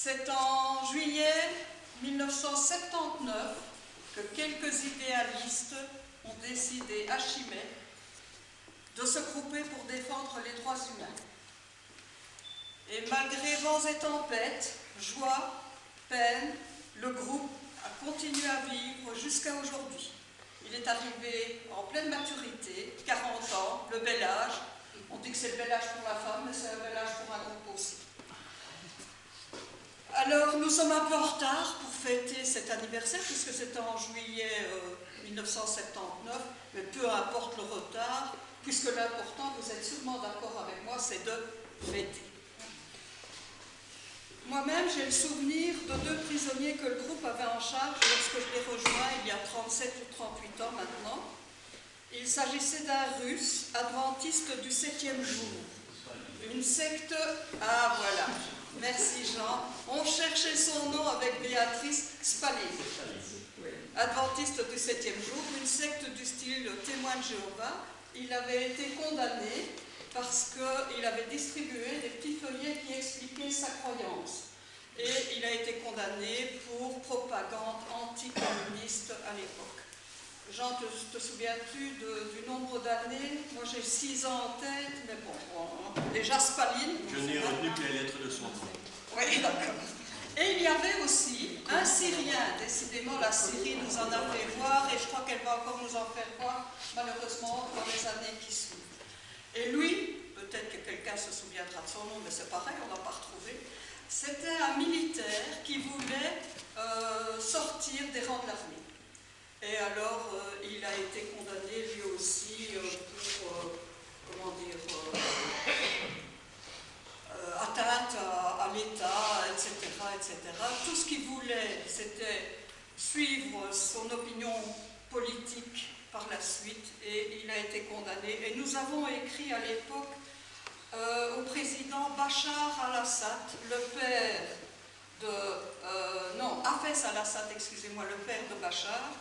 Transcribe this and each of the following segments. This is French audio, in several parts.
C'est en juillet 1979 que quelques idéalistes ont décidé à Chimay de se grouper pour défendre les droits humains. Et malgré vents et tempêtes, joie, peine, le groupe a continué à vivre jusqu'à aujourd'hui. Il est arrivé en pleine maturité, 40 ans, le bel âge. On dit que c'est le bel âge pour la femme, mais c'est un bel âge pour un groupe aussi. Alors, nous sommes un peu en retard pour fêter cet anniversaire, puisque c'était en juillet 1979, mais peu importe le retard, puisque l'important, vous êtes sûrement d'accord avec moi, c'est de fêter. Moi-même, j'ai le souvenir de 2 prisonniers que le groupe avait en charge lorsque je l'ai rejoint il y a 37 ou 38 ans maintenant. Il s'agissait d'un Russe, adventiste du 7e jour. Une secte... Ah, voilà. Merci Jean. On cherchait son nom avec Béatrice Spalin. Adventiste du 7e jour, une secte du style témoin de Jéhovah. Il avait été condamné parce qu'il avait distribué des petits feuillets qui expliquaient sa croyance. Et il a été condamné pour propagande anticommuniste à l'époque. Jean, te souviens-tu du nombre d'années? Moi j'ai 6 ans en tête, mais bon, déjà Spalin. Je n'ai retenu que les lettres de son nom. Oui, d'accord. Et il y avait aussi un Syrien, décidément la Syrie nous en a fait voir, et je crois qu'elle va encore nous en faire voir, malheureusement, dans les années qui suivent. Et lui, peut-être que quelqu'un se souviendra de son nom, mais c'est pareil, on ne va pas retrouver, c'était un militaire qui voulait sortir des rangs de l'armée. Et alors, il a été condamné lui aussi pour, atteinte à l'État, etc., etc. Tout ce qu'il voulait, c'était suivre son opinion politique par la suite, et il a été condamné. Et nous avons écrit à l'époque au président Bachar al-Assad, le père de... non, Hafez al-Assad, excusez-moi, le père de Bachar.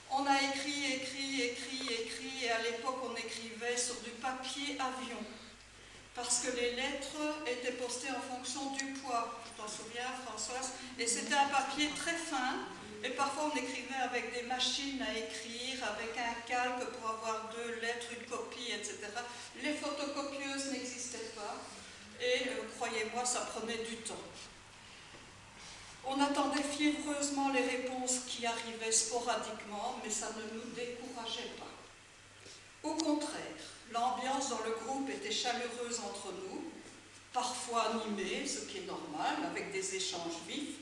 On a écrit, et à l'époque on écrivait sur du papier avion, parce que les lettres étaient postées en fonction du poids. Tu t'en souviens, Françoise? Et c'était un papier très fin, et parfois on écrivait avec des machines à écrire, avec un calque pour avoir 2 lettres, une copie, etc. Les photocopieuses n'existaient pas, et croyez-moi, ça prenait du temps. On attendait fiévreusement les réponses qui arrivaient sporadiquement, mais ça ne nous décourageait pas. Au contraire, l'ambiance dans le groupe était chaleureuse entre nous, parfois animée, ce qui est normal, avec des échanges vifs,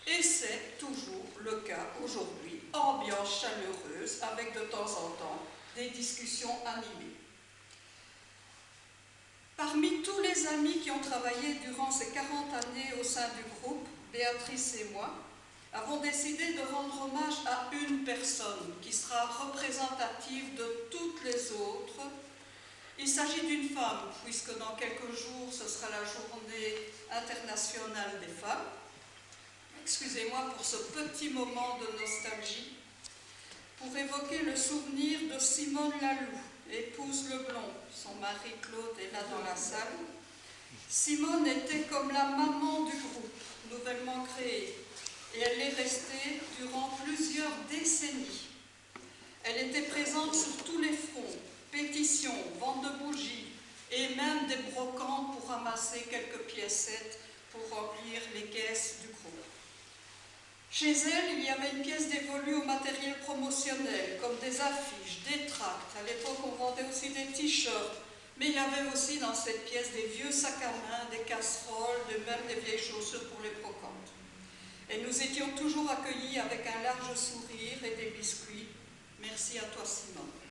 et c'est toujours le cas aujourd'hui, ambiance chaleureuse, avec de temps en temps des discussions animées. Parmi tous les amis qui ont travaillé durant ces 40 années au sein du groupe, Béatrice et moi avons décidé de rendre hommage à une personne qui sera représentative de toutes les autres. Il s'agit d'une femme, puisque dans quelques jours, ce sera la journée internationale des femmes. Excusez-moi pour ce petit moment de nostalgie, pour évoquer le souvenir de Simone Laloux, épouse Leblond. Son mari Claude est là dans la salle. Simone était comme la maman du groupe, nouvellement créé, et elle est restée durant plusieurs décennies. Elle était présente sur tous les fronts, pétitions, ventes de bougies, et même des brocantes pour ramasser quelques piécettes pour remplir les caisses du groupe. Chez elle, il y avait une pièce dévolue au matériel promotionnel, comme des affiches, des tracts. À l'époque, on vendait aussi des t-shirts. Mais il y avait aussi dans cette pièce des vieux sacs à main, des casseroles, même des vieilles chaussures pour les brocantes. Et nous étions toujours accueillis avec un large sourire et des biscuits. Merci à toi, Simone.